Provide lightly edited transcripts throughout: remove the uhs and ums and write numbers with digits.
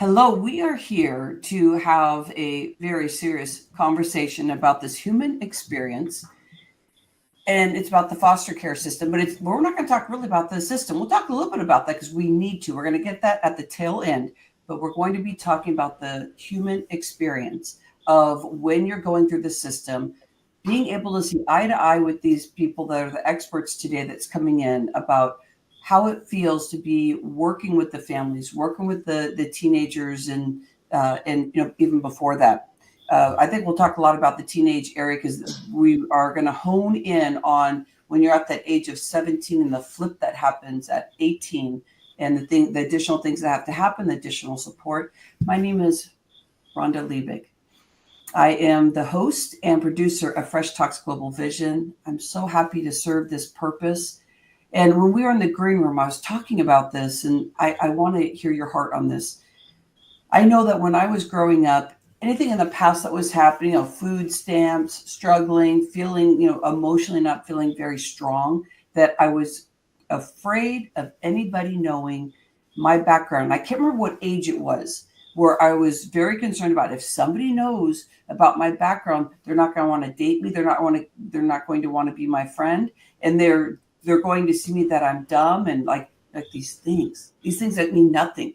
Hello, we are here to have a very serious conversation about this human experience. And it's about the foster care system, but we're not going to talk really about the system. We'll talk a little bit about that because we need to. We're going to get that at the tail end, but we're going to be talking about the human experience of when you're going through the system, being able to see eye to eye with these people that are the experts today that's coming in about how it feels to be working with the families, working with the teenagers, and even before that. I think we'll talk a lot about the teenage area because we are going to hone in on when you're at that age of 17 and the flip that happens at 18 and the additional things that have to happen, the additional support. My name is Rhonda Liebig. I am the host and producer of Fresh Talks Global Vision. I'm so happy to serve this purpose. And when we were in the green room, I was talking about this, and I want to hear your heart on this. I know that when I was growing up, anything in the past that was happening, food stamps, struggling, feeling, emotionally not feeling very strong, that I was afraid of anybody knowing my background. I can't remember what age it was where I was very concerned about if somebody knows about my background, they're not going to want to date me. They're not going to want to be my friend. And they're going to see me that I'm dumb and like these things that mean nothing.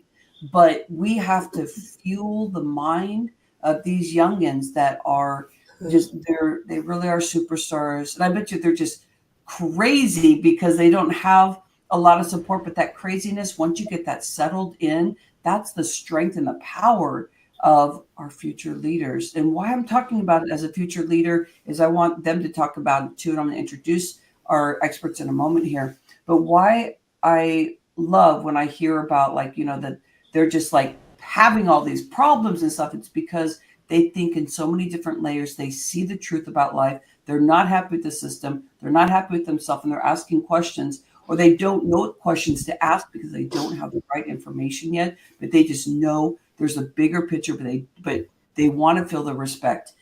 But we have to fuel the mind of these youngins that are they really are superstars. And I bet you they're just crazy because they don't have a lot of support. But that craziness, once you get that settled in, that's the strength and the power of our future leaders. And why I'm talking about it as a future leader is I want them to talk about it too. And I'm going to introduce our experts in a moment here. But why I love when I hear about that they're just like having all these problems and stuff. It's because they think in so many different layers. They see the truth about life. They're not happy with the system. They're not happy with themselves, and they're asking questions, or they don't know what questions to ask because they don't have the right information yet. But they just know there's a bigger picture. But they want to feel the respect.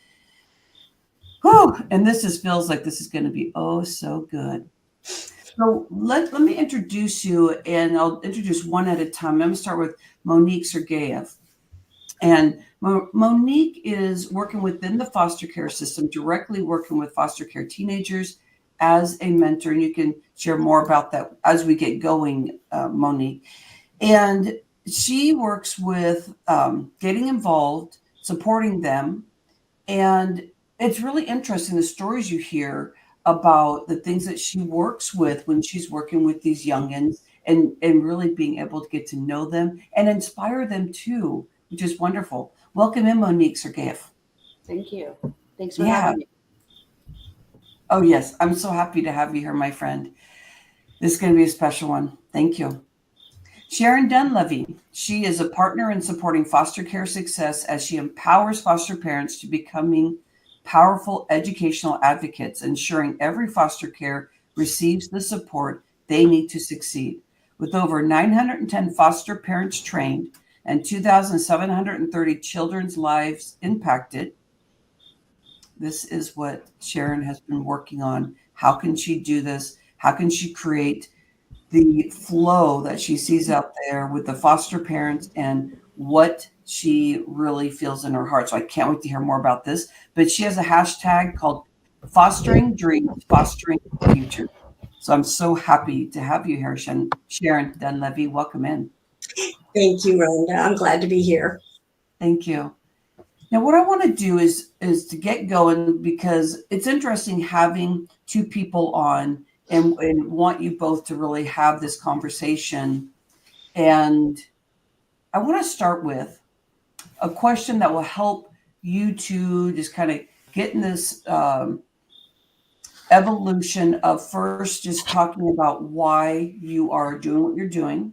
Whew, and feels like this is going to be so good. So let me introduce you, and I'll introduce one at a time. I'm going to start with Monique Sergeeff. And Monique is working within the foster care system, directly working with foster care teenagers as a mentor. And you can share more about that as we get going, Monique. And she works with getting involved, supporting them. And it's really interesting, the stories you hear about the things that she works with when she's working with these youngins and really being able to get to know them and inspire them too, which is wonderful. Welcome in, Monique Sergeeff. Thank you. Thanks for having me. Oh, yes. I'm so happy to have you here, my friend. This is going to be a special one. Thank you. Sharon Dunlevy. She is a partner in supporting foster care success as she empowers foster parents to becoming powerful educational advocates, ensuring every foster care receives the support they need to succeed. With over 910 foster parents trained and 2,730 children's lives impacted, this is what Sharon has been working on. How can she do this? How can she create the flow that she sees out there with the foster parents and what she really feels in her heart? So I can't wait to hear more about this. But she has a hashtag called Fostering Dreams, Fostering the Future. So I'm so happy to have you here, Sharon Dunlevy. Welcome in. Thank you, Rhonda. I'm glad to be here. Thank you. Now, what I want to do is to get going, because it's interesting having two people on and want you both to really have this conversation. And I want to start with a question that will help you to just kind of get in this evolution of first just talking about why you are doing what you're doing.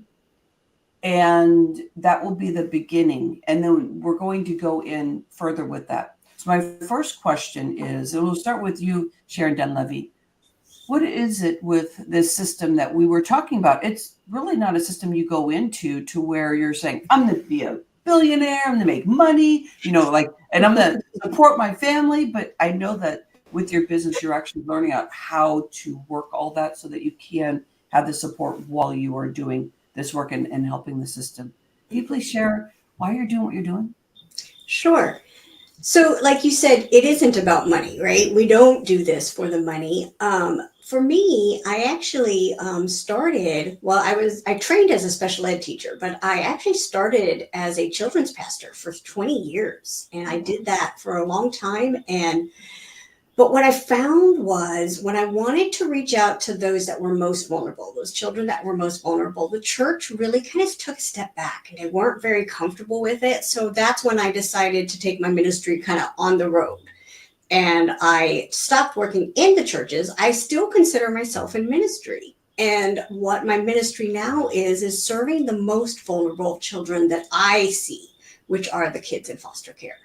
And that will be the beginning. And then we're going to go in further with that. So my first question is, and we'll start with you, Sharon Dunlevy. What is it with this system that we were talking about? It's really not a system you go into to where you're saying, I'm going to be a billionaire, I'm going to make money, and I'm going to support my family. But I know that with your business, you're actually learning out how to work all that so that you can have the support while you are doing this work and helping the system. Can you please share why you're doing what you're doing? Sure. So, like you said, it isn't about money, right? We don't do this for the money. For me, I actually started, well, I trained as a special ed teacher, but I actually started as a children's pastor for 20 years. And I did that for a long time. But what I found was when I wanted to reach out to those that were most vulnerable, those children that were most vulnerable, the church really kind of took a step back and they weren't very comfortable with it. So that's when I decided to take my ministry kind of on the road. And I stopped working in the churches. I still consider myself in ministry. And what my ministry now is serving the most vulnerable children that I see, which are the kids in foster care.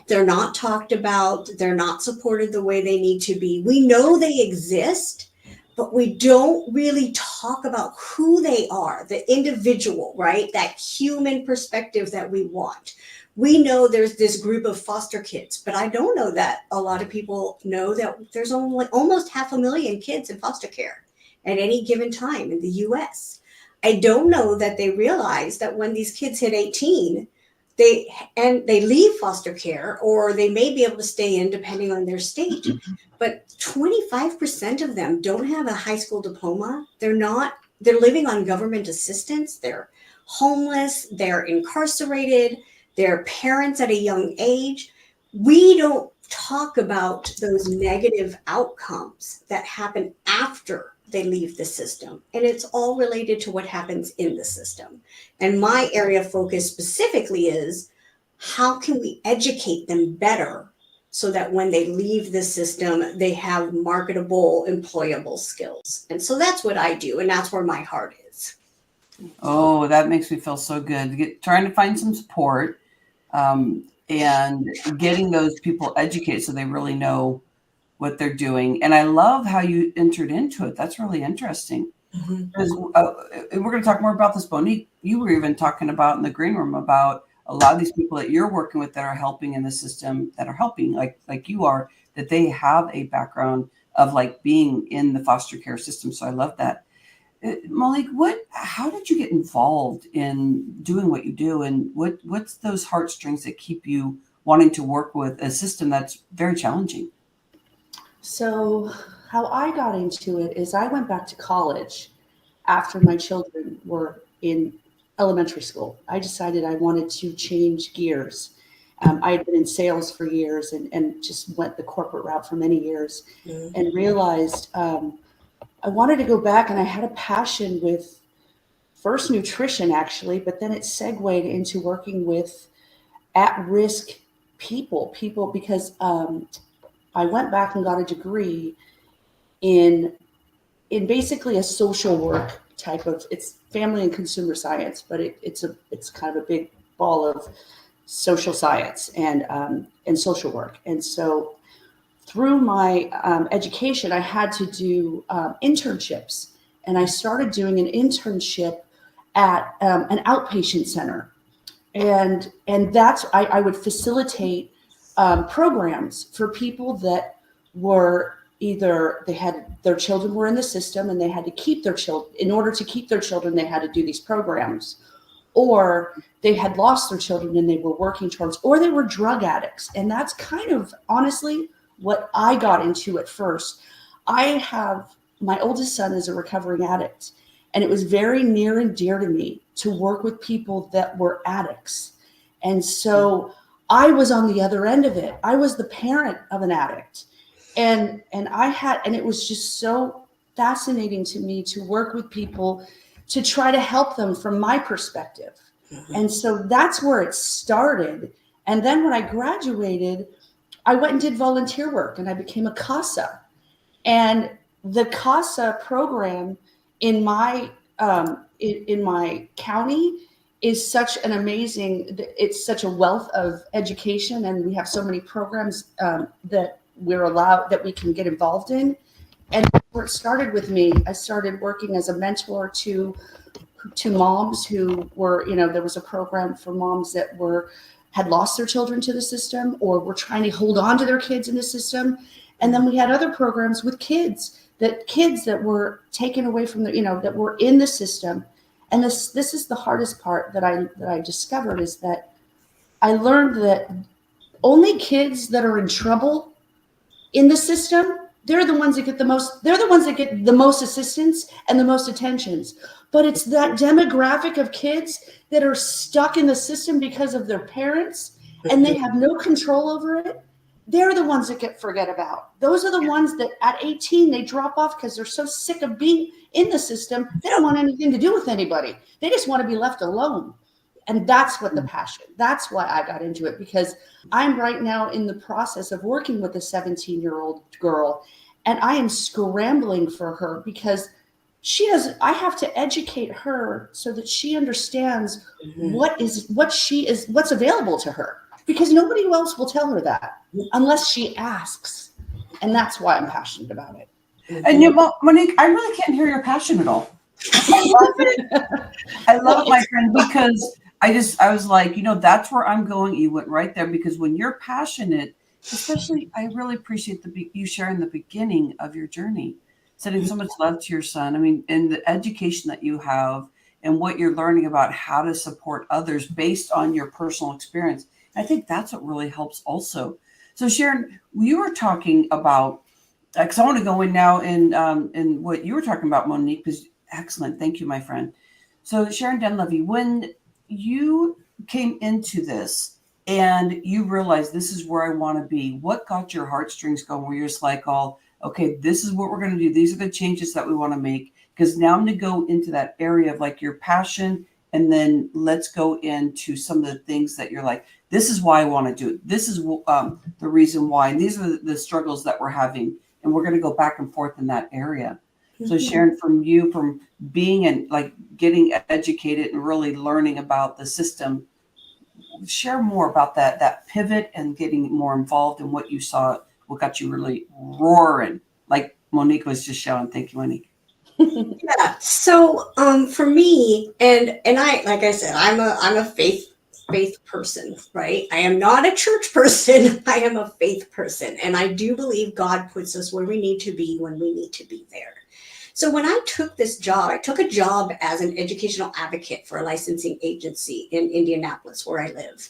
They're not talked about. They're not supported the way they need to be. We know they exist, but we don't really talk about who they are, the individual, right? That human perspective that we want. We know there's this group of foster kids, but I don't know that a lot of people know that there's only almost 500,000 kids in foster care at any given time in the US. I don't know that they realize that when these kids hit 18, they leave foster care, or they may be able to stay in depending on their state. But 25% of them don't have a high school diploma. They're living on government assistance. They're homeless. They're incarcerated. They're parents at a young age. We don't talk about those negative outcomes that happen after they leave the system. And it's all related to what happens in the system. And my area of focus specifically is how can we educate them better so that when they leave the system, they have marketable, employable skills. And so that's what I do. And that's where my heart is. Oh, that makes me feel so good. Trying to find some support and getting those people educated so they really know what they're doing. And I love how you entered into it. That's really interesting. Because we're going to talk more about this, Monique. You were even talking about in the green room about a lot of these people that you're working with that are helping in the system, that are helping like you are, that they have a background of like being in the foster care system. So I love that. Monique, how did you get involved in doing what you do, and what's those heartstrings that keep you wanting to work with a system that's very challenging? So how I got into it is I went back to college after my children were in elementary school. I decided I wanted to change gears. I had been in sales for years and just went the corporate route for many years, and realized I wanted to go back, and I had a passion with first nutrition actually, but then it segued into working with at-risk people because I went back and got a degree in basically a social work type of, it's family and consumer science, but it's kind of a big ball of social science and social work. And so through my education, I had to do internships, and I started doing an internship at an outpatient center, and that's I would facilitate programs for people that were either their children were in the system and they had to keep their children. In order to keep their children, they had to do these programs, or they had lost their children and they were working towards, or they were drug addicts. And that's kind of honestly what I got into at first. My oldest son is a recovering addict, and it was very near and dear to me to work with people that were addicts. And so I was on the other end of it. I was the parent of an addict. And it was just so fascinating to me to work with people to try to help them from my perspective. And so that's where it started. And then when I graduated, I went and did volunteer work, and I became a CASA. And the CASA program in my county is such an amazing, it's such a wealth of education, and we have so many programs that we can get involved in. And where it started with me, I started working as a mentor to moms who were, there was a program for moms that had lost their children to the system or were trying to hold on to their kids in the system. And then we had other programs with kids that were taken away from that were in the system. And this is the hardest part that I discovered, is that I learned that only kids that are in trouble in the system, they're the ones that get the most assistance and the most attentions. But it's that demographic of kids that are stuck in the system because of their parents and they have no control over it. They're the ones that get forget about. Those are the ones that at 18, they drop off because they're so sick of being in the system. They don't want anything to do with anybody. They just want to be left alone. And that's what the passion, that's why I got into it, because I'm right now in the process of working with a 17-year-old girl, and I am scrambling for her because I have to educate her so that she understands what's available to her, because nobody else will tell her that unless she asks. And that's why I'm passionate about it. And Monique, I really can't hear your passion at all. I love it. I love it, my friend, because I was like, that's where I'm going. You went right there, because when you're passionate, especially, I really appreciate you sharing the beginning of your journey, sending so much love to your son. I mean, and the education that you have and what you're learning about how to support others based on your personal experience. I think that's what really helps also. So Sharon, you were talking about, because I want to go in now in what you were talking about, Monique, because excellent. Thank you, my friend. So Sharon Dunlevy, when you came into this and you realized this is where I want to be, what got your heartstrings going, where you're just like, okay, this is what we're going to do. These are the changes that we want to make. Because now I'm going to go into that area of like your passion, and then let's go into some of the things that you're like, this is why I want to do it. This is the reason why. And these are the struggles that we're having. And we're going to go back and forth in that area. So Sharon, from being and like getting educated and really learning about the system, share more about that pivot and getting more involved in what you saw, what got you really roaring, like Monique was just showing. Thank you, Monique. Yeah. So for me, and I, like I said, I'm a faith person, right? I am not a church person. I am a faith person, and I do believe God puts us where we need to be when we need to be there. So when I took this job, I took a job as an educational advocate for a licensing agency in Indianapolis, where I live.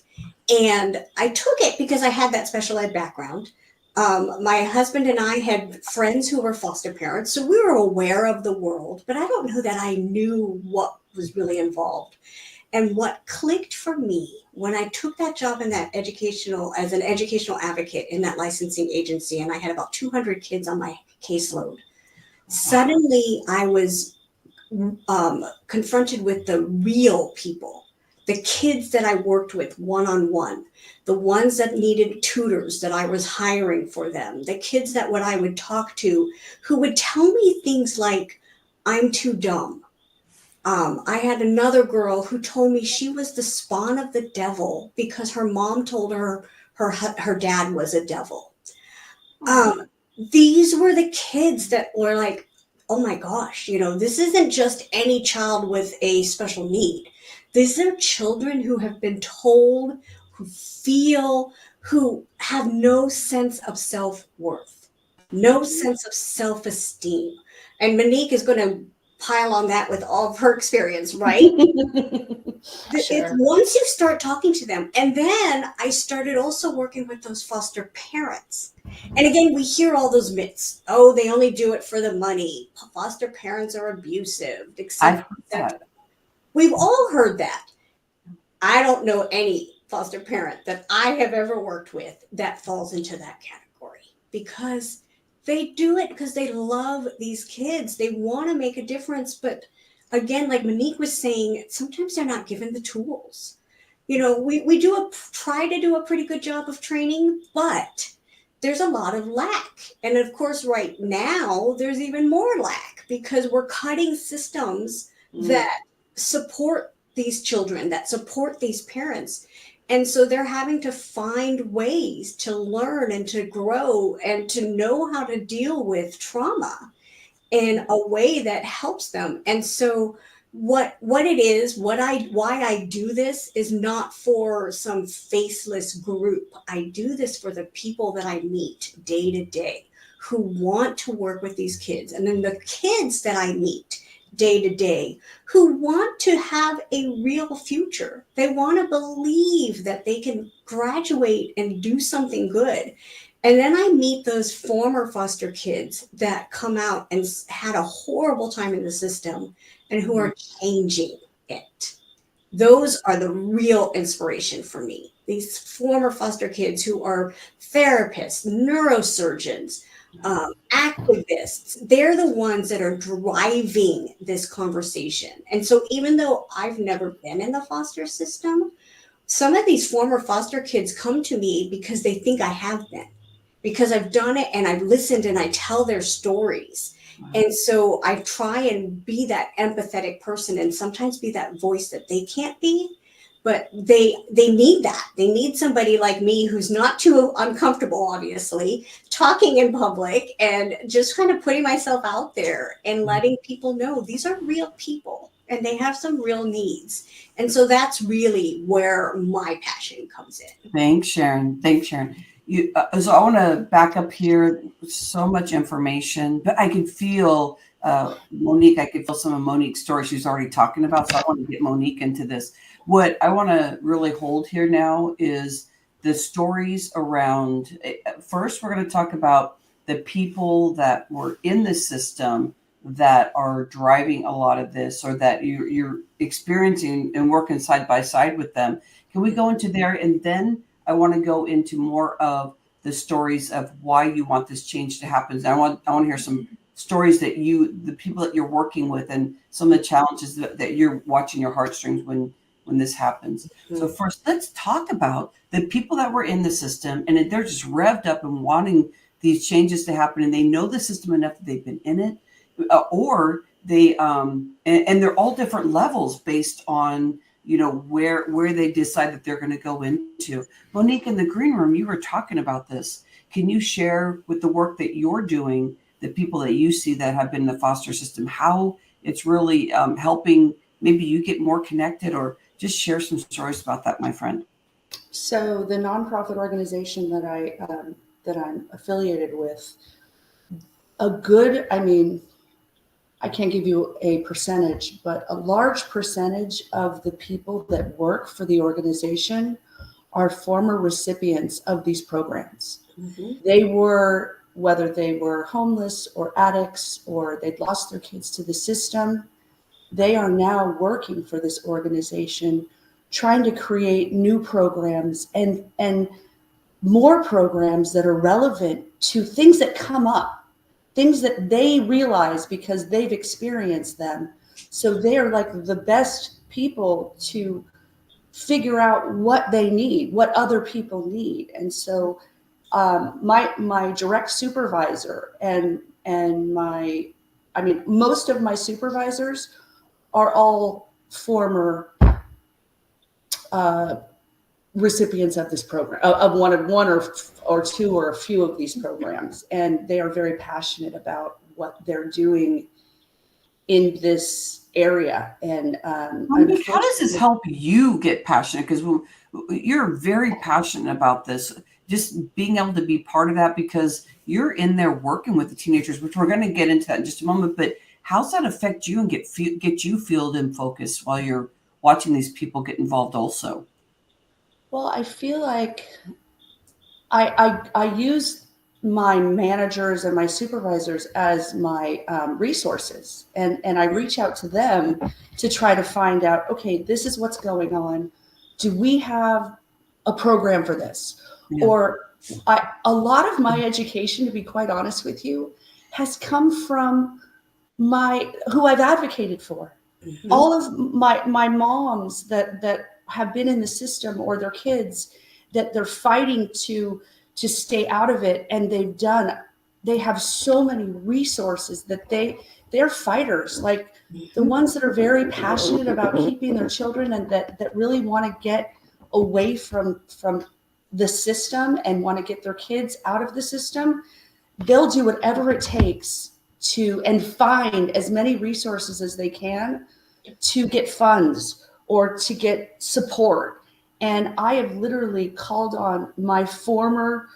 And I took it because I had that special ed background. My husband and I had friends who were foster parents, so we were aware of the world, but I don't know that I knew what was really involved. And what clicked for me when I took that job in that as an educational advocate in that licensing agency, and I had about 200 kids on my caseload, suddenly I was confronted with the real people, the kids that I worked with one-on-one, the ones that needed tutors that I was hiring for them, the kids that I would talk to who would tell me things like, I'm too dumb. I had another girl who told me she was the spawn of the devil because her mom told her her dad was a devil. These were the kids that were like, oh my gosh, this isn't just any child with a special need. These are children who have been told, who feel, who have no sense of self-worth, no sense of self-esteem. And Monique is going to pile on that with all of her experience, right? It's once you start talking to them. And then I started also working with those foster parents. And again, we hear all those myths. Oh, they only do it for the money. Foster parents are abusive, etc. We've all heard that. I don't know any foster parent that I have ever worked with that falls into that category, because they do it because they love these kids. They want to make a difference. But again, like Monique was saying, sometimes they're not given the tools. We try to do a pretty good job of training, but there's a lot of lack. And of course, right now, there's even more lack because we're cutting systems that support these children, that support these parents. And so they're having to find ways to learn and to grow and to know how to deal with trauma in a way that helps them. And so why I do this is not for some faceless group. I do this for the people that I meet day to day who want to work with these kids. And then the kids that I meet day to day who want to have a real future. They want to believe that they can graduate and do something good. And then I meet those former foster kids that come out and had a horrible time in the system and who are changing it. Those are the real inspiration for me. These former foster kids who are therapists, neurosurgeons, activists, they're the ones that are driving this conversation. And so even though I've never been in the foster system, some of these former foster kids come to me because they think I have been, because I've done it and I've listened and I tell their stories. And so I try and be that empathetic person and sometimes be that voice that they can't be, but they need that. They need somebody like me who's not too uncomfortable, obviously, talking in public and just kind of putting myself out there and letting people know these are real people and they have some real needs. And so that's really where my passion comes in. Thanks, Sharon. Thanks, Sharon. So I want to back up here. So much information, but I can feel Monique. I can feel some of Monique's story she's already talking about. So I want to get Monique into this. What I want to really hold here now is the stories around. First, we're going to talk about the people that were in the system that are driving a lot of this, or that you're experiencing and working side by side with them. Can we go into there? And then I want to go into more of the stories of why you want this change to happen. I want to hear some stories that the people that you're working with, and some of the challenges that you're watching your heartstrings when this happens. Mm-hmm. So first, let's talk about the people that were in the system and they're just revved up and wanting these changes to happen, and they know the system enough that they've been in it, or they and they're all different levels based on where they decide that they're going to go into. Monique, in the green room, you were talking about this. Can you share with the work that you're doing, the people that you see that have been in the foster system, how it's really helping maybe you get more connected, or just share some stories about that, my friend? So the nonprofit organization that I'm affiliated with, I can't give you a percentage, but a large percentage of the people that work for the organization are former recipients of these programs. Mm-hmm. They were, whether they were homeless or addicts or they'd lost their kids to the system, they are now working for this organization, trying to create new programs and more programs that are relevant to things that come up, things that they realize because they've experienced them. So they are like the best people to figure out what they need, what other people need. And so my direct supervisor and most of my supervisors are all former recipients of this program, of one or two or a few of these programs, and they are very passionate about what they're doing in this area. And Monique, how does this help you get passionate? Because you're very passionate about this, just being able to be part of that, because you're in there working with the teenagers, which we're going to get into that in just a moment. But how's that affect you and get you filled and focused while you're watching these people get involved also? Well, I feel like I use my managers and my supervisors as my resources, and I reach out to them to try to find out, okay, this is what's going on. Do we have a program for this? Yeah. Or a lot of my education, to be quite honest with you, has come from who I've advocated for. Mm-hmm. All of my moms that have been in the system, or their kids that they're fighting to stay out of it, and they have so many resources that they're fighters, like the ones that are very passionate about keeping their children and that really want to get away from the system and want to get their kids out of the system. They'll do whatever it takes and find as many resources as they can to get funds or to get support. And I have literally called on my former,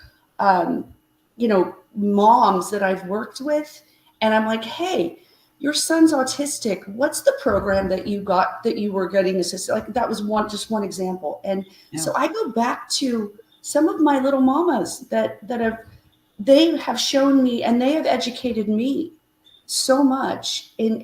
moms that I've worked with. And I'm like, hey, your son's autistic. What's the program that you got that you were getting assisted? Like that was just one example. And so I go back to some of my little mamas that they have shown me and they have educated me so much in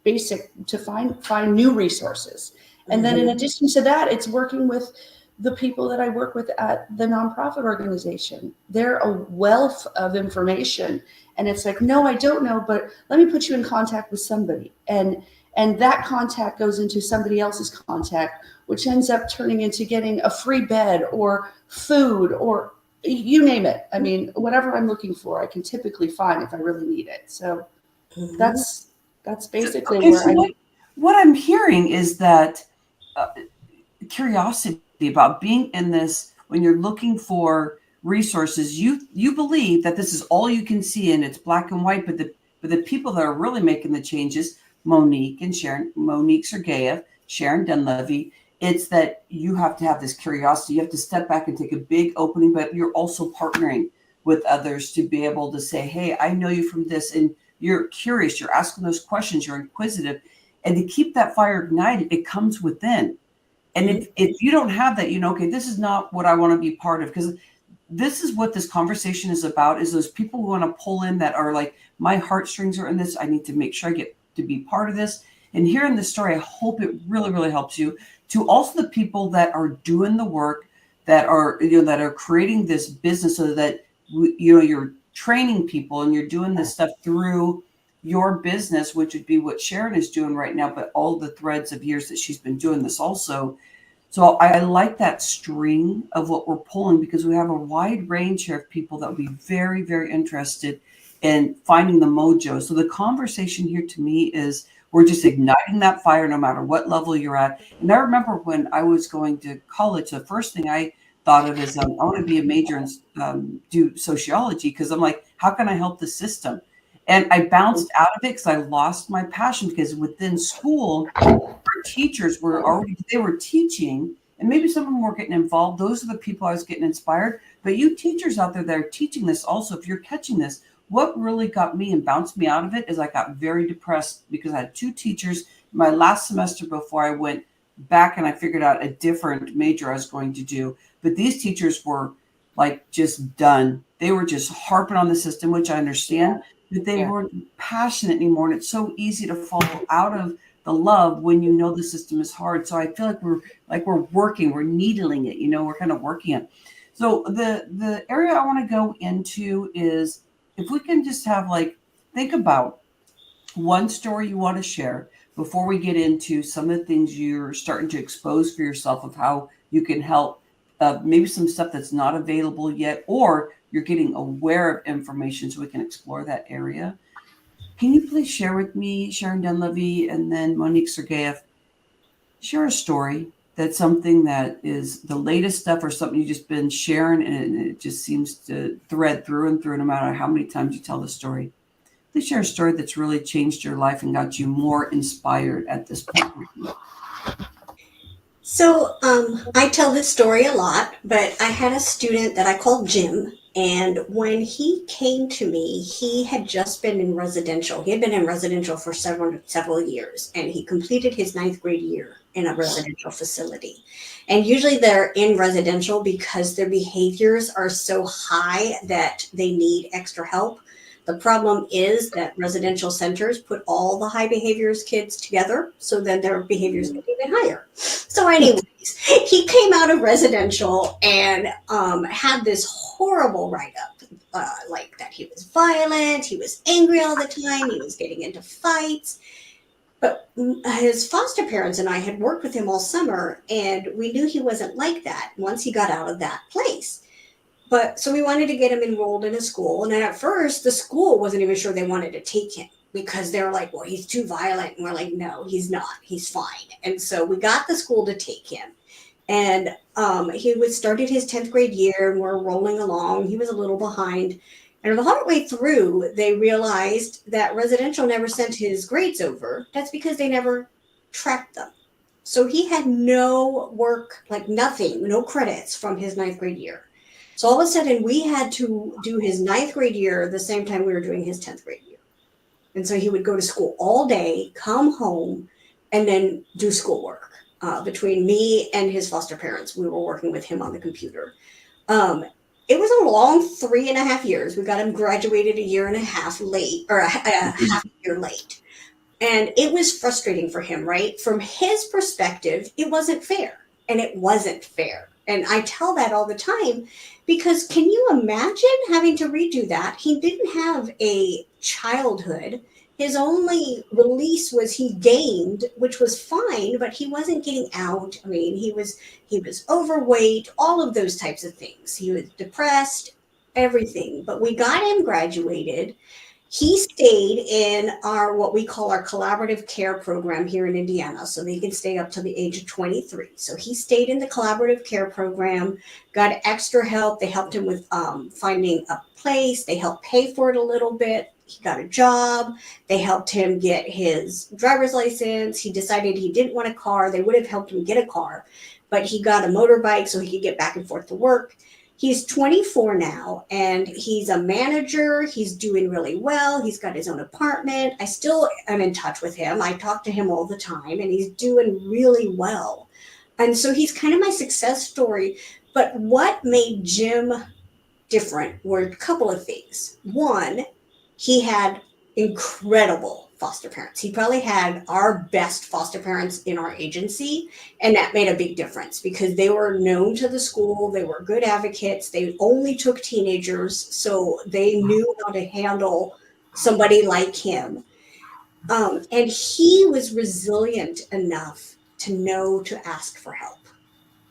basic to find new resources. And then in addition to that, it's working with the people that I work with at the nonprofit organization. They're a wealth of information. And it's like, no, I don't know, but let me put you in contact with somebody. And that contact goes into somebody else's contact, which ends up turning into getting a free bed or food or you name it. I mean, whatever I'm looking for, I can typically find if I really need it. So that's basically what I'm hearing is that curiosity about being in this, when you're looking for resources, you believe that this is all you can see and it's black and white, but the people that are really making the changes, Monique Sergeeff, Sharon Dunlevy, it's that you have to have this curiosity. You have to step back and take a big opening, but you're also partnering with others to be able to say, hey, I know you from this, and you're curious, you're asking those questions, you're inquisitive, and to keep that fire ignited, it comes within. And if you don't have that, okay, this is not what I want to be part of, because this is what this conversation is about, is those people who want to pull in that are like, my heartstrings are in this. I need to make sure I get to be part of this. And hearing this story, I hope it really, really helps you. To also the people that are doing the work, that are, that are creating this business, so that, you're training people and you're doing this stuff through your business, which would be what Sharon is doing right now, but all the threads of years that she's been doing this also. So I like that string of what we're pulling, because we have a wide range here of people that would be very, very interested in finding the mojo. So the conversation here to me is, we're just igniting that fire no matter what level you're at. And I remember when I was going to college, the first thing I thought of is I want to be a major and do sociology, because I'm like, how can I help the system? And I bounced out of it because I lost my passion, because within school, our teachers they were teaching, and maybe some of them were getting involved. Those are the people I was getting inspired. But you teachers out there that are teaching this also, if you're catching this, what really got me and bounced me out of it is I got very depressed, because I had two teachers my last semester before I went back and I figured out a different major I was going to do. But these teachers were like just done. They were just harping on the system, which I understand, but they weren't passionate anymore. And it's so easy to fall out of the love when you know the system is hard. So I feel like we're working, we're needling it, we're kind of working it. So the area I want to go into is, if we can just have think about one story you want to share before we get into some of the things you're starting to expose for yourself of how you can help, maybe some stuff that's not available yet, or you're getting aware of information so we can explore that area. Can you please share with me, Sharon Dunlevy and then Monique Sergeeff, share a story that's something that is the latest stuff, or something you've just been sharing and it just seems to thread through and through no matter how many times you tell the story. Please share a story that's really changed your life and got you more inspired at this point. So I tell this story a lot, but I had a student that I called Jim. And when he came to me, he had just been in residential. He had been in residential for several years, and he completed his 9th grade year in a residential facility. And usually they're in residential because their behaviors are so high that they need extra help. The problem is that residential centers put all the high behaviors kids together, so then their behaviors get even higher. So anyways, he came out of residential and had this horrible write-up, like that he was violent, he was angry all the time, he was getting into fights. But his foster parents and I had worked with him all summer, and we knew he wasn't like that once he got out of that place. But so we wanted to get him enrolled in a school. And then at first, the school wasn't even sure they wanted to take him, because they're like, well, he's too violent. And we're like, no, he's not. He's fine. And so we got the school to take him. And he started his 10th grade year, and we're rolling along. He was a little behind. And the whole way through, they realized that residential never sent his grades over. That's because they never tracked them. So he had no work, like nothing, no credits from his 9th grade year. So all of a sudden, we had to do his 9th grade year the same time we were doing his 10th grade year. And so he would go to school all day, come home, and then do schoolwork. Between me and his foster parents, we were working with him on the computer. It was a long 3.5 years. We got him graduated a year and a half late, or a half a year late. And it was frustrating for him, right? From his perspective, it wasn't fair. And it wasn't fair. And I tell that all the time because can you imagine having to redo that? He didn't have a childhood. His only release was he gamed, which was fine, but he wasn't getting out. I mean, he was overweight, all of those types of things. He was depressed, everything. But we got him graduated. He stayed in our what we call our collaborative care program here in Indiana, so they can stay up to the age of 23. So he stayed in the collaborative care program, got extra help. They helped him with finding a place. They helped pay for it a little bit. He got a job. They helped him get his driver's license. He decided he didn't want a car. They would have helped him get a car, but he got a motorbike so he could get back and forth to work. He's 24 now, and he's a manager. He's doing really well. He's got his own apartment. I still am in touch with him. I talk to him all the time, and he's doing really well. And so he's kind of my success story. But what made Jim different were a couple of things. One, he had incredible foster parents. He probably had our best foster parents in our agency, and that made a big difference because they were known to the school. They were good advocates. They only took teenagers, so they knew how to handle somebody like him. And he was resilient enough to know to ask for help.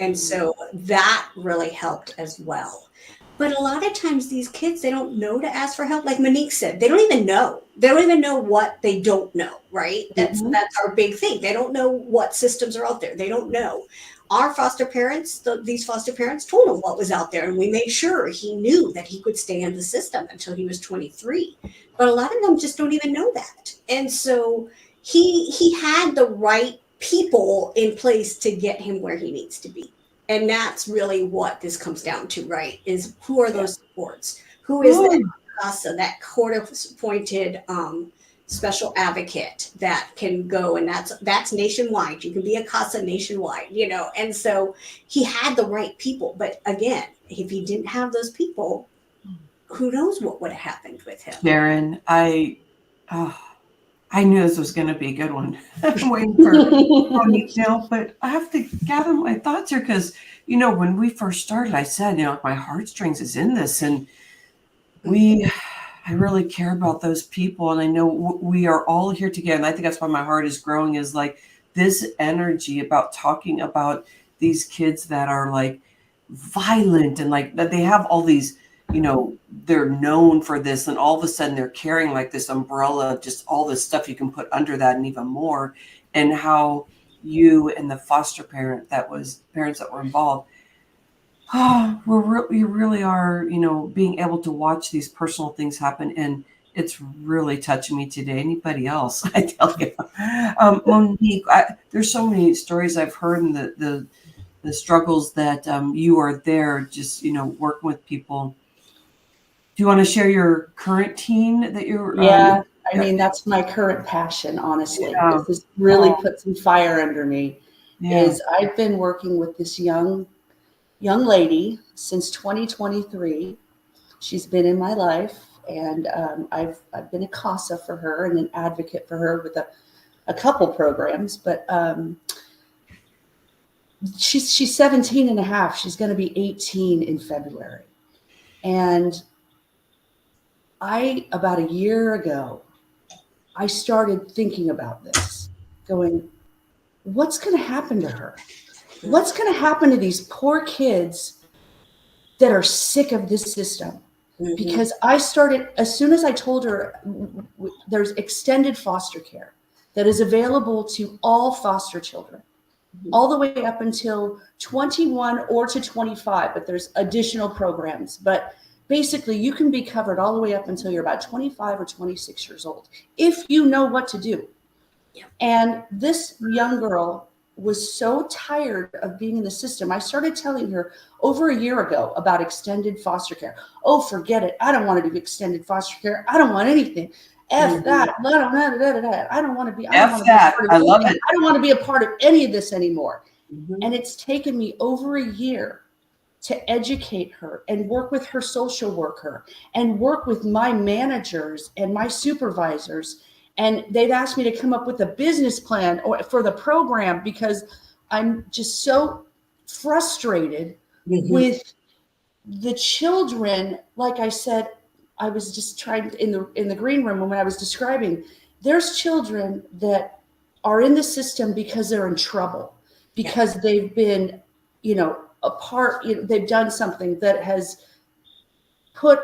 And so that really helped as well. But a lot of times these kids, they don't know to ask for help. Like Monique said, they don't even know. They don't even know what they don't know, right? That's our big thing. They don't know what systems are out there. They don't know. Our foster parents, these foster parents told him what was out there, and we made sure he knew that he could stay in the system until he was 23. But a lot of them just don't even know that. And so he had the right people in place to get him where he needs to be. And that's really what this comes down to, right? Is who are those supports? Who is that CASA, that court-appointed special advocate that can go, and that's nationwide. You can be a CASA nationwide, you know. And so he had the right people, but again, if he didn't have those people, who knows what would have happened with him? Sharon, I knew this was going to be a good one. I'm waiting for Monique now, but I have to gather my thoughts here because, you know, when we first started, I said, you know, my heartstrings is in this, and I really care about those people, and I know we are all here together. And I think that's why my heart is growing, is like this energy about talking about these kids that are like violent and like that they have all these, you know, they're known for this, and all of a sudden they're carrying like this umbrella of just all this stuff you can put under that and even more, and how you and the foster parents that were involved, we really are, you know, being able to watch these personal things happen, and it's really touching me today. Anybody else? I tell you, Monique, there's so many stories I've heard, and the struggles that you are there, just, you know, working with people. Do you want to share your current teen that you're? Yeah, I mean, that's my current passion, honestly. Yeah. This really put some fire under me. Yeah. Is I've been working with this young lady since 2023. She's been in my life, and I've been a CASA for her and an advocate for her with a couple programs, but she's 17 and a half. She's going to be 18 in February. And about a year ago, I started thinking about this, going, what's going to happen to her? What's going to happen to these poor kids that are sick of this system? Because I started, as soon as I told her there's extended foster care that is available to all foster children, all the way up until 21 or to 25, but there's additional programs. But basically, you can be covered all the way up until you're about 25 or 26 years old, if you know what to do. Yeah. And this young girl was so tired of being in the system. I started telling her over a year ago about extended foster care. Oh, forget it. I don't want to do extended foster care. I don't want anything. F that. I don't want to be. F that. I love it. I don't want to be a part of any of this anymore. Mhm. And it's taken me over a year to educate her and work with her social worker and work with my managers and my supervisors. And they've asked me to come up with a business plan for the program because I'm just so frustrated Mhm. with the children. Like I said, I was just trying in the green room when I was describing, there's children that are in the system because they're in trouble, because they've been, a part, they've done something that has put,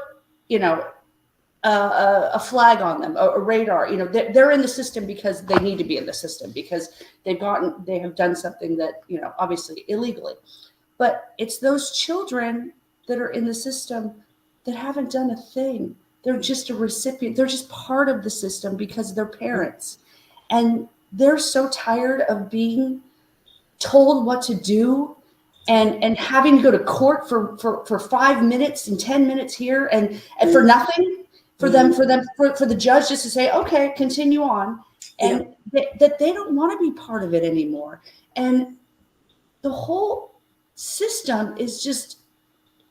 a flag on them, a radar. They're in the system because they need to be in the system because they have done something that, obviously illegally. But it's those children that are in the system that haven't done a thing. They're just a recipient. They're just part of the system because of their parents. And they're so tired of being told what to do and having to go to court for 5 minutes and 10 minutes here and for nothing, for the judge just to say, okay, continue on. And that they don't want to be part of it anymore. And the whole system is just,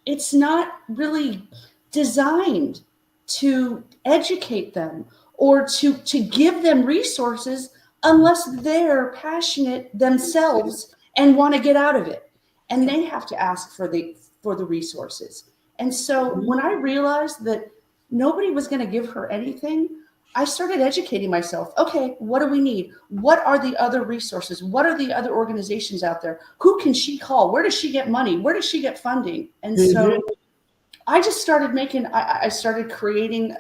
it's not really designed to educate them or to give them resources unless they're passionate themselves and want to get out of it. And they have to ask for the resources. And so when I realized that nobody was going to give her anything, I started educating myself. Okay, what do we need? What are the other resources? What are the other organizations out there? Who can she call? Where does she get money? Where does she get funding? And so I just started I started creating,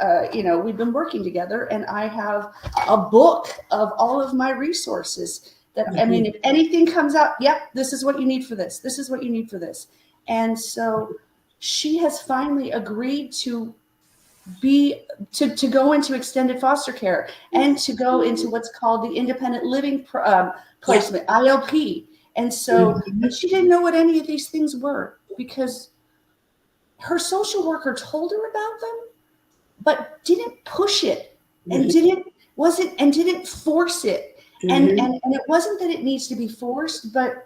we've been working together and I have a book of all of my resources that, I mean, if anything comes out, yep, this is what you need for this. This is what you need for this. And so she has finally agreed to go into extended foster care and to go into what's called the independent living placement, ILP. And so, but she didn't know what any of these things were because her social worker told her about them, but didn't push it and didn't force it. And it wasn't that it needs to be forced, but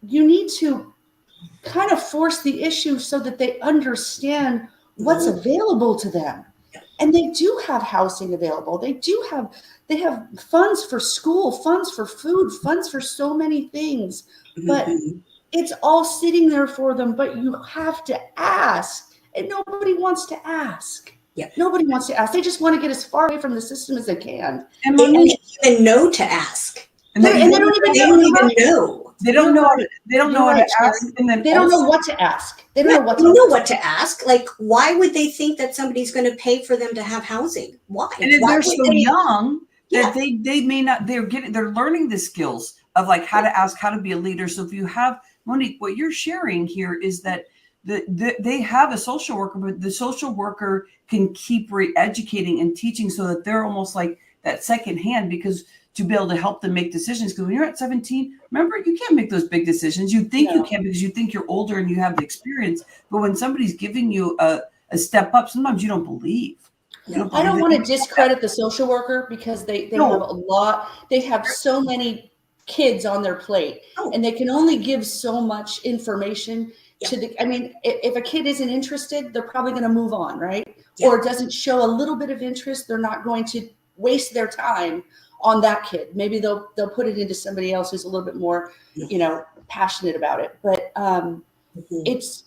you need to kind of force the issue so that they understand what's available to them. And they do have housing available. They have funds for school, funds for food, funds for so many things, but it's all sitting there for them, but you have to ask, and nobody wants to ask. Nobody wants to ask. They just want to get as far away from the system as they can. And they don't even know to ask. And they don't even know. They don't know. They don't know how to ask. And then they don't know what to ask. They don't know what to ask. Like, why would they think that somebody's going to pay for them to have housing? Why? And if they're so young that they may not. They're learning the skills of like how to ask, how to be a leader. So if you have, Monique, what you're sharing here is that they have a social worker, but the social worker can keep re-educating and teaching so that they're almost like that second hand, because to be able to help them make decisions. Because when you're at 17, remember, you can't make those big decisions. You think you can because you think you're older and you have the experience. But when somebody's giving you a step up, sometimes you don't believe. I don't want to discredit the social worker because they have a lot. They have so many kids on their plate and they can only give so much information to the, I mean, if a kid isn't interested, they're probably going to move on, right? Or doesn't show a little bit of interest, they're not going to waste their time on that kid. Maybe they'll put it into somebody else who's a little bit more, passionate about it. But it's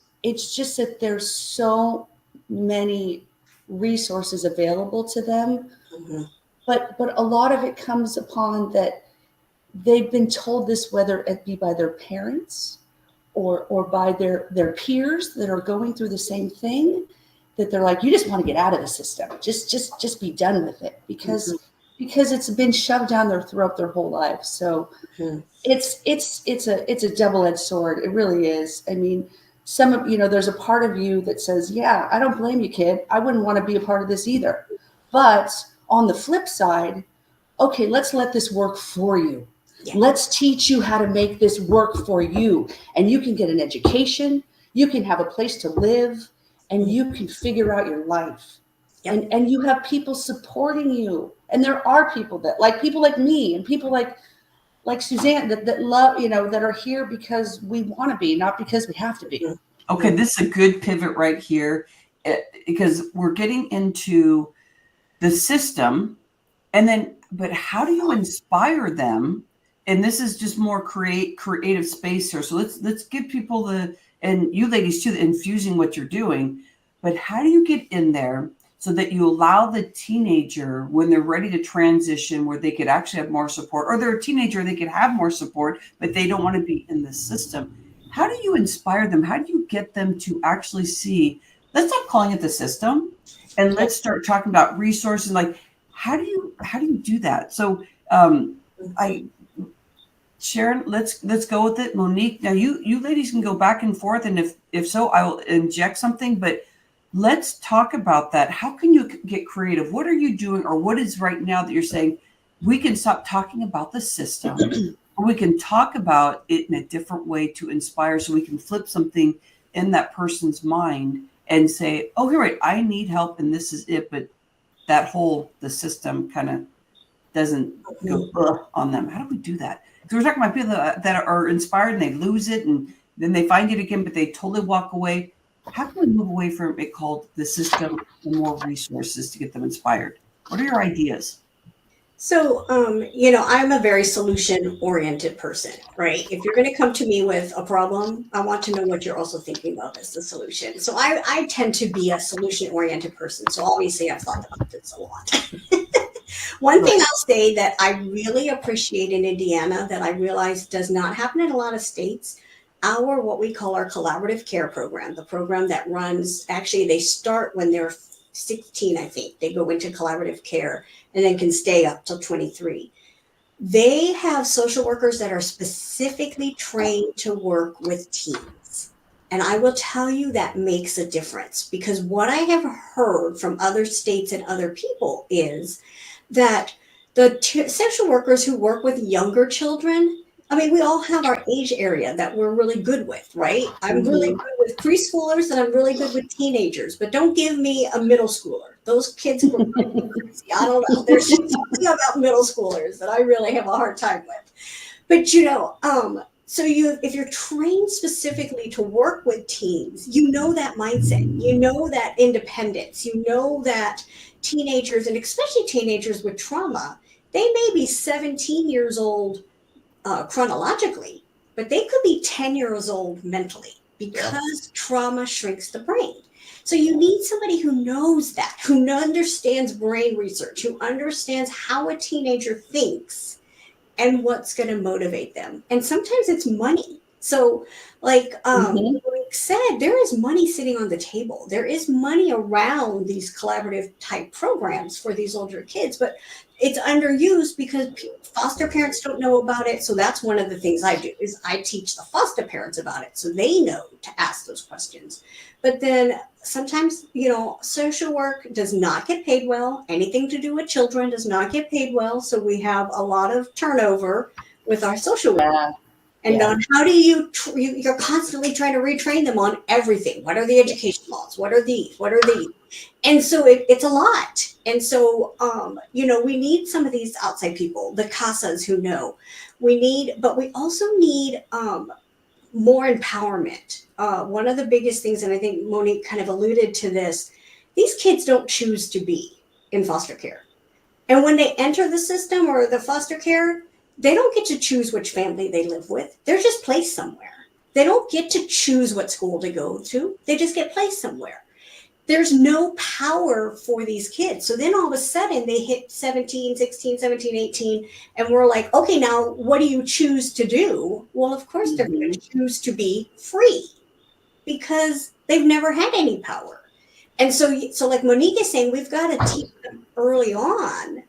just that there's so many resources available to them. But a lot of it comes upon that they've been told this, whether it be by their parents or by their peers that are going through the same thing, that they're like, you just want to get out of the system. Just be done with it because it's been shoved down their throat their whole life. So it's a double-edged sword. It really is. I mean, there's a part of you that says, yeah, I don't blame you, kid. I wouldn't want to be a part of this either. But on the flip side, okay, let's let this work for you. Let's teach you how to make this work for you. And you can get an education, you can have a place to live, and you can figure out your life. Yep. and you have people supporting you. And there are people like me and people like Suzanne that love, that are here because we want to be, not because we have to be. Okay, this is a good pivot right here, because we're getting into the system, and then, but how do you inspire them? And this is just more creative space here. So let's give people and you ladies too, the infusing what you're doing. But how do you get in there so that you allow the teenager, when they're ready to transition, where they could actually have more support, or they're a teenager, they could have more support, but they don't want to be in the system? How do you inspire them? How do you get them to actually see, let's stop calling it the system, and let's start talking about resources? Like, how do you do that? So Sharon, let's go with it. Monique, now you ladies can go back and forth, and if so, I will inject something, but let's talk about that. How can you get creative? What are you doing, or what is right now that you're saying we can stop talking about the system, or we can talk about it in a different way to inspire, so we can flip something in that person's mind and say, oh, you're right, I need help and this is it. But the system kind of doesn't go on them. How do we do that? Because we're talking about people that are inspired and they lose it and then they find it again, but they totally walk away. How can we move away from it called the system and more resources to get them inspired? What are your ideas? So, I'm a very solution oriented person, right? If you're going to come to me with a problem, I want to know what you're also thinking of as the solution. So I tend to be a solution oriented person. So obviously I've thought about this a lot. One thing I'll say that I really appreciate in Indiana that I realize does not happen in a lot of states, what we call our collaborative care program, the program that runs, actually they start when they're 16, I think. They go into collaborative care and then can stay up till 23. They have social workers that are specifically trained to work with teens. And I will tell you that makes a difference, because what I have heard from other states and other people is that the social workers who work with younger children, I mean, we all have our age area that we're really good with, right? I'm really good with preschoolers and I'm really good with teenagers, but don't give me a middle schooler. Those kids were crazy. I don't know. There's something about middle schoolers that I really have a hard time with. But so if you're trained specifically to work with teens, you know that mindset, you know that independence, you know that teenagers, and especially teenagers with trauma, they may be 17 years old chronologically, but they could be 10 years old mentally, because trauma shrinks the brain. So you need somebody who knows that, who understands brain research, who understands how a teenager thinks and what's going to motivate them. And sometimes it's money. So like Monique said, there is money sitting on the table. There is money around these collaborative type programs for these older kids, but it's underused because foster parents don't know about it. So that's one of the things I do, is I teach the foster parents about it so they know to ask those questions. But then sometimes, social work does not get paid well. Anything to do with children does not get paid well. So we have a lot of turnover with our social work. And on how do you're constantly trying to retrain them on everything. What are the education laws? What are these? What are these? And so it's a lot. And so, we need some of these outside people, the CASAs who know. But we also need more empowerment. One of the biggest things, and I think Monique kind of alluded to this, these kids don't choose to be in foster care. And when they enter the system or the foster care, they don't get to choose which family they live with. They're just placed somewhere. They don't get to choose what school to go to. They just get placed somewhere. There's no power for these kids. So then all of a sudden they hit 17, 16, 17, 18, and we're like, okay, now what do you choose to do? Well, of course they're going to choose to be free because they've never had any power. And so like Monique is saying, we've got to teach them early on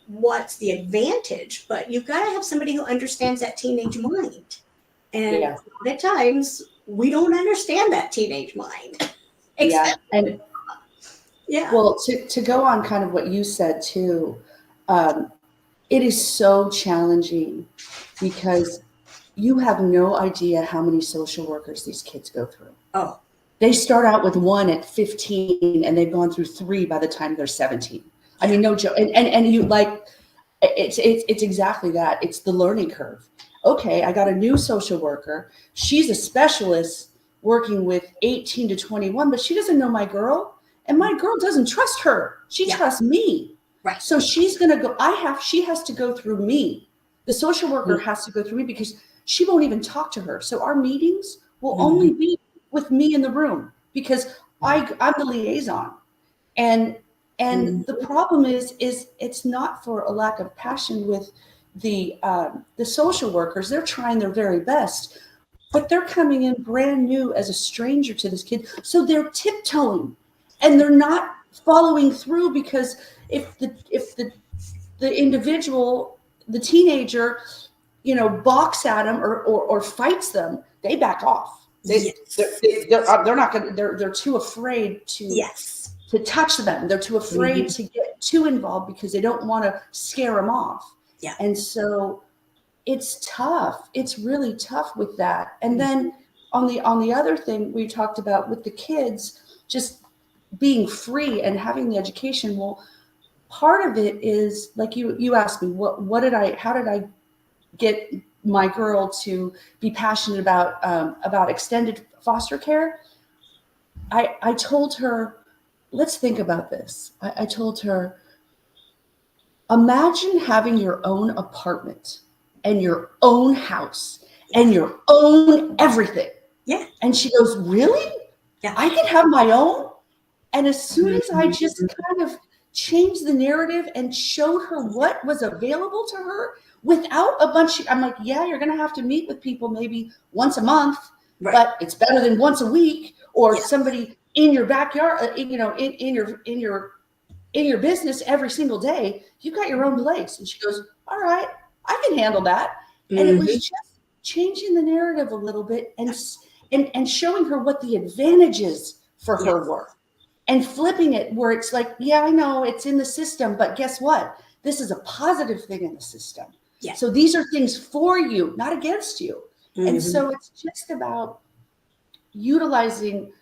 what's the advantage, but you've got to have somebody who understands that teenage mind. And a lot of times we don't understand that teenage mind. Well, to go on kind of what you said too, it is so challenging because you have no idea how many social workers these kids go through. Oh, They start out with one at 15 and they've gone through 3 by the time they're 17. I mean, no joke. And you like, it's exactly that. It's the learning curve. Okay, I got a new social worker. She's a specialist working with 18 to 21, but she doesn't know my girl. And my girl doesn't trust her. She trusts me. Right. So she's going to go, she has to go through me. The social worker has to go through me because she won't even talk to her. So our meetings will only be with me in the room because I'm the liaison. And the problem is it's not for a lack of passion with the social workers. They're trying their very best, but they're coming in brand new as a stranger to this kid. So they're tiptoeing and they're not following through because if the individual, the teenager, balks at them or fights them, they back off. They're not going to, they're too afraid to touch them. They're too afraid to get too involved because they don't want to scare them off. Yeah. And so it's tough. It's really tough with that. And then on the other thing we talked about with the kids, just being free and having the education. Well, part of it is like you asked me, how did I get my girl to be passionate about extended foster care? I told her, let's think about this. I told her, imagine having your own apartment and your own house and your own everything. Yeah. And she goes, really? Yeah. I could have my own? And as soon as I just kind of changed the narrative and showed her what was available to her without a bunch I'm like, yeah, you're going to have to meet with people maybe once a month, but it's better than once a week or somebody in your backyard, in your business every single day. You got your own place. And she goes, all right, I can handle that. And it was just changing the narrative a little bit and showing her what the advantages for her were. And flipping it where it's like, yeah, I know it's in the system, but guess what? This is a positive thing in the system. Yeah. So these are things for you, not against you. And so it's just about utilizing,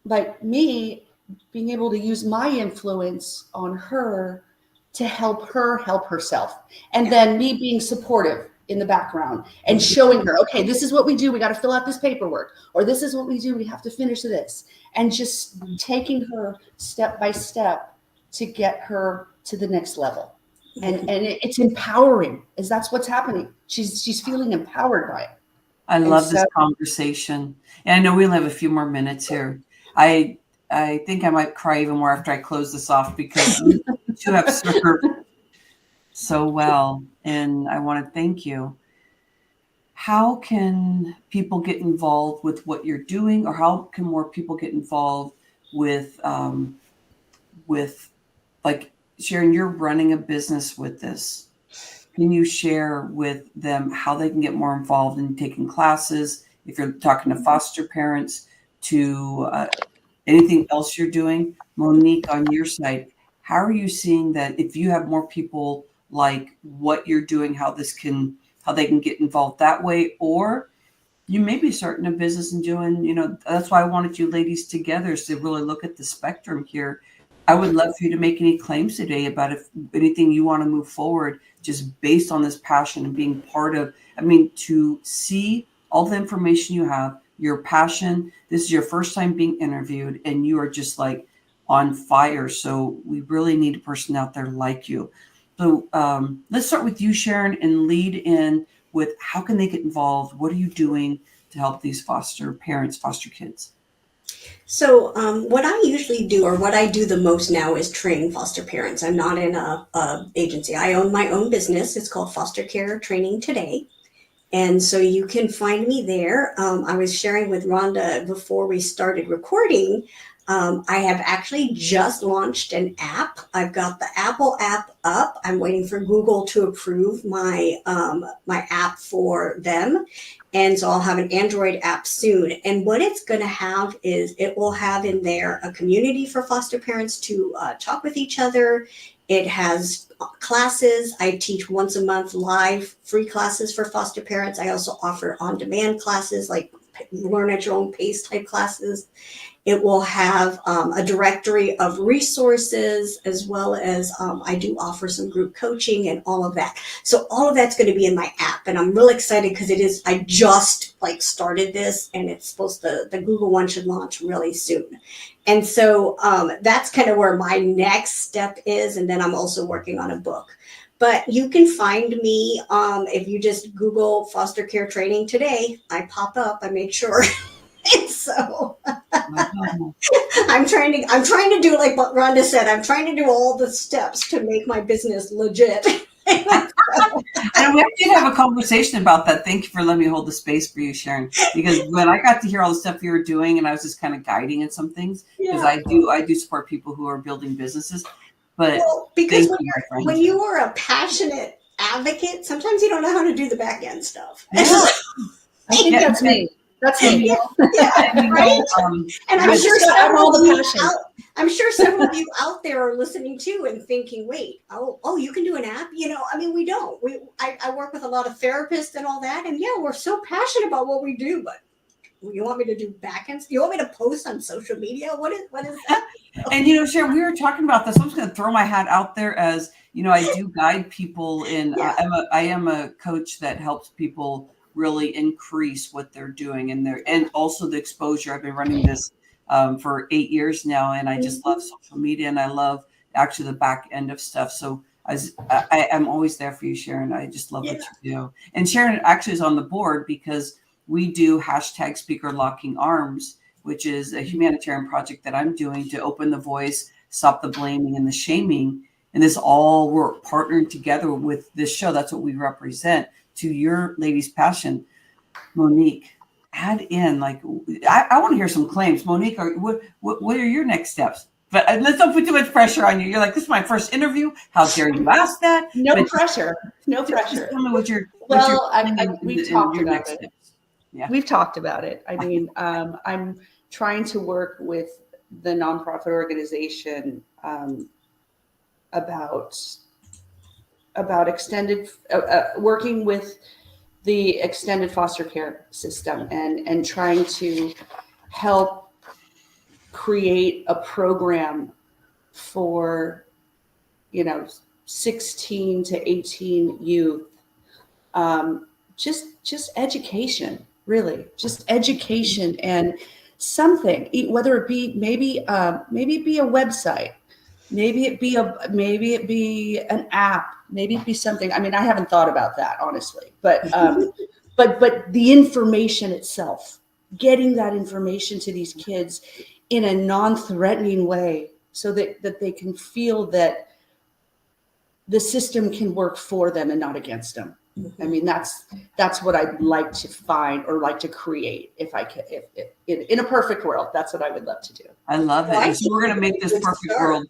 like me, being able to use my influence on her to help her help herself. And then me being supportive in the background and showing her, okay, this is what we do. We got to fill out this paperwork, or this is what we do. We have to finish this. And just taking her step by step to get her to the next level. And it's empowering, as that's what's happening. She's feeling empowered by it. I love this conversation. And I know we only have a few more minutes here. I think I might cry even more after I close this off because you two have served so well. And I want to thank you. How can people get involved with what you're doing, or how can more people get involved with like Sharon, you're running a business with this. Can you share with them how they can get more involved in taking classes? If you're talking to foster parents, to anything else you're doing, Monique, on your side, how are you seeing that if you have more people like what you're doing, how they can get involved that way? Or you may be starting a business and doing, that's why I wanted you ladies together, so to really look at the spectrum here. I would love for you to make any claims today about if anything you want to move forward, just based on this passion and being part of, to see all the information you have, your passion. This is your first time being interviewed and you are just like on fire. So we really need a person out there like you. So let's start with you, Sharon, and lead in with how can they get involved? What are you doing to help these foster parents, foster kids? So what I usually do, or what I do the most now, is train foster parents. I'm not in a agency. I own my own business. It's called Foster Care Training Today. And so you can find me there. I was sharing with Rhonda before we started recording. I have actually just launched an app. I've got the Apple app up. I'm waiting for Google to approve my app for them. And so I'll have an Android app soon. And what it's going to have is it will have in there a community for foster parents to talk with each other. It has classes. I teach once a month live free classes for foster parents. I also offer on-demand classes like learn at your own pace type classes. It will have a directory of resources, as well as I do offer some group coaching and all of that. So all of that's going to be in my app, and I'm really excited because I just like started this, and it's the Google one should launch really soon. And so that's kind of where my next step is. And then I'm also working on a book. But you can find me if you just Google foster care training today. I pop up. I make sure. And so I'm trying to do like what Rhonda said. I'm trying to do all the steps to make my business legit. And we did have a conversation about that. Thank you for letting me hold the space for you, Sharon. Because when I got to hear all the stuff you were doing, and I was just kind of guiding in some things, because I do support people who are building businesses. But because when you are a passionate advocate, sometimes you don't know how to do the back end stuff. Yeah. I think that's me. That's me. Yeah, right. And I'm sure several of you out there are listening too and thinking, "Wait, oh, you can do an app?" I mean, we don't. I work with a lot of therapists and all that, and yeah, we're so passionate about what we do, but you want me to do backends? You want me to post on social media? What is that? And Sharon, we were talking about this. I'm just going to throw my hat out there as I do guide people in. I am a coach that helps people really increase what they're doing and also the exposure. I've been running this for 8 years now, and I just love social media, and I love actually the back end of stuff. So I am always there for you, Sharon. I just love what you do. And Sharon actually is on the board because we do #Speaker Locking Arms, which is a humanitarian project that I'm doing to open the voice, stop the blaming and the shaming. And this all we're partnering together with this show. That's what we represent. To your lady's passion, Monique, add in I want to hear some claims. Monique, what are your next steps? But let's don't put too much pressure on you. You're like, this is my first interview. How dare you ask that? No pressure. No pressure. Just tell me we've talked about it. Yeah. We've talked about it. I mean, I'm trying to work with the nonprofit organization about extended working with the extended foster care system and trying to help create a program for 16 to 18 youth, just education, really just education and something, whether it be maybe it be a website, maybe it be an app, maybe it be something. I mean, I haven't thought about that honestly, but the information itself, getting that information to these kids in a non-threatening way, so that they can feel that the system can work for them and not against them. I mean, that's what I'd like to find or like to create if I can. If in a perfect world, that's what I would love to do. I love it. So we're going to make this perfect world.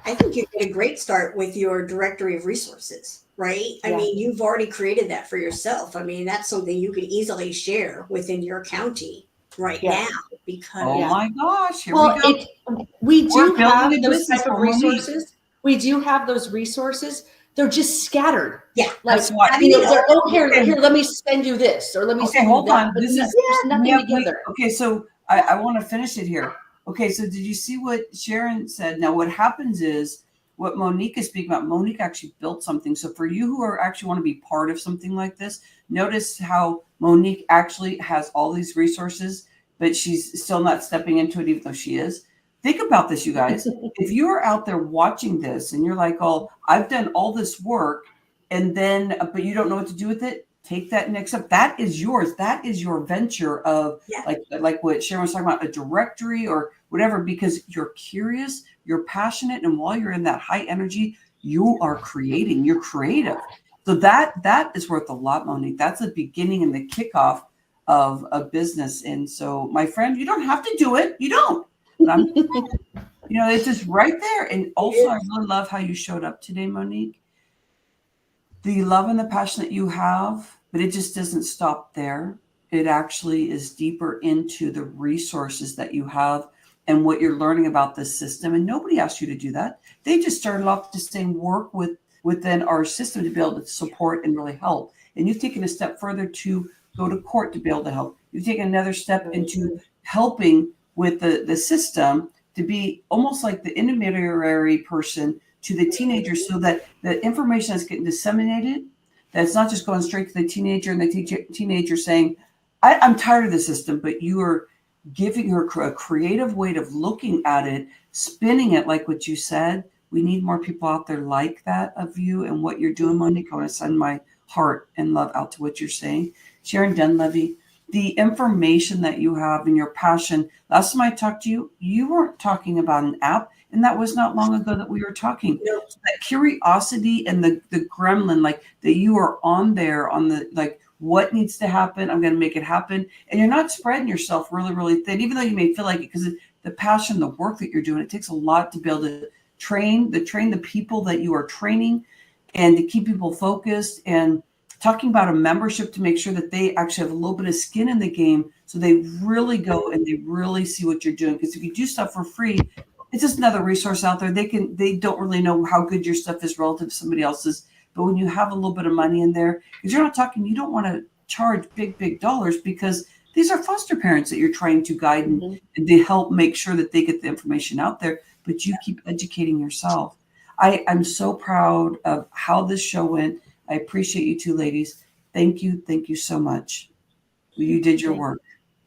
I think you get a great start with your directory of resources, right? I mean, you've already created that for yourself. I mean, that's something you can easily share within your county now. Because my gosh, here we go. We do have those type of resources. We do have those resources. They're just scattered. Yeah, like here, let me send you this, or let me send you that. But there's nothing together. Okay, so I want to finish it here. Okay, so did you see what Sharon said? Now, what happens is what Monique is speaking about. Monique actually built something. So for you who actually want to be part of something like this, notice how Monique actually has all these resources, but she's still not stepping into it, even though she is. Think about this, you guys. If you are out there watching this and you're like, oh, I've done all this work, but you don't know what to do with it, take that next step. That is yours. That is your venture of like what Sharon was talking about, a directory or whatever, because you're curious, you're passionate, and while you're in that high energy, you are creating, you're creative. So that is worth a lot, Monique. That's the beginning and the kickoff of a business. And so, my friend, you don't have to do it. You don't. But it's just right there. And also, I really love how you showed up today, Monique. The love and the passion that you have, but it just doesn't stop there. It actually is deeper into the resources that you have and what you're learning about this system. And nobody asked you to do that. They just started off just saying work within our system to be able to support and really help. And you've taken a step further to go to court to be able to help. You've taken another step into helping with the system to be almost like the intermediary person to the teenagers, so that the information is getting disseminated, that's not just going straight to the teenager and the teenager saying, I'm tired of the system, but you are giving her a creative way of looking at it, spinning it like what you said. We need more people out there like that of you and what you're doing, Monique. I want to send my heart and love out to what you're saying. Sharon Dunlevy, the information that you have and your passion. Last time I talked to you, you weren't talking about an app, and that was not long ago that we were talking. Nope. So that curiosity and the gremlin, like that you are on there on the, like, what needs to happen? I'm going to make it happen. And you're not spreading yourself really, really thin, even though you may feel like it, because the passion, the work that you're doing, it takes a lot to be able to train the people that you are training and to keep people focused, and talking about a membership to make sure that they actually have a little bit of skin in the game, so they really go and they really see what you're doing. Because if you do stuff for free, it's just another resource out there. They don't really know how good your stuff is relative to somebody else's. But when you have a little bit of money in there, because you're not talking, you don't want to charge big dollars, because these are foster parents that you're trying to guide and they help make sure that they get the information out there, but you keep educating yourself. I'm so proud of how this show went. I appreciate you two ladies. Thank you. Thank you so much. You did your work.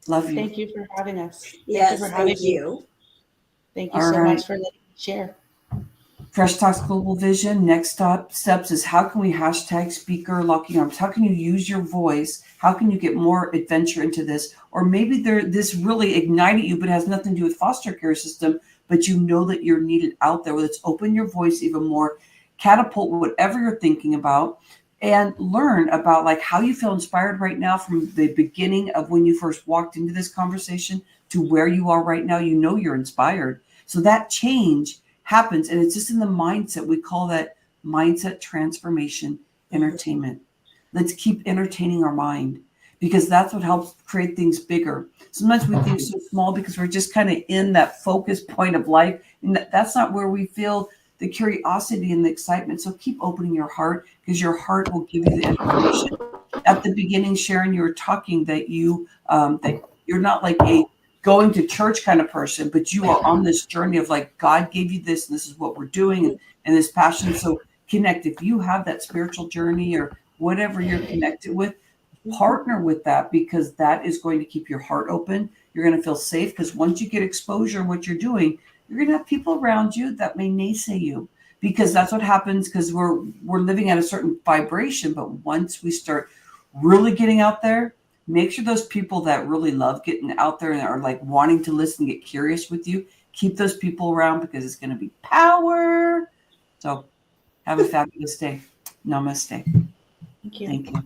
Love you. Thank you for having us. Yes, Thank you for having thank you. Thank you All so right. much for letting me share. Fresh Talks Global Vision. Next steps is, how can we hashtag speaker locking arms? How can you use your voice? How can you get more adventure into this? Or maybe this really ignited you, but has nothing to do with foster care system, but you know that you're needed out there. Let's open your voice even more, catapult whatever you're thinking about, and learn about like how you feel inspired right now from the beginning of when you first walked into this conversation to where you are right now. You know you're inspired. So that change happens, and it's just in the mindset. We call that mindset transformation entertainment. Let's keep entertaining our mind, because that's what helps create things bigger. Sometimes we think so small because we're just kind of in that focus point of life, and that's not where we feel the curiosity and the excitement. So keep opening your heart, because your heart will give you the information. At the beginning, Sharon, you were talking that that you're not like a going to church kind of person, but you are on this journey of like, God gave you this, and this is what we're doing, and this passion. So connect. If you have that spiritual journey or whatever you're connected with, partner with that, because that is going to keep your heart open. You're going to feel safe, because once you get exposure in what you're doing, you're going to have people around you that may naysay you, because that's what happens, because we're living at a certain vibration. But once we start really getting out there, make sure those people that really love getting out there and are like wanting to listen, get curious with you, keep those people around, because it's going to be power. So have a fabulous day. Namaste. Thank you. Thank you.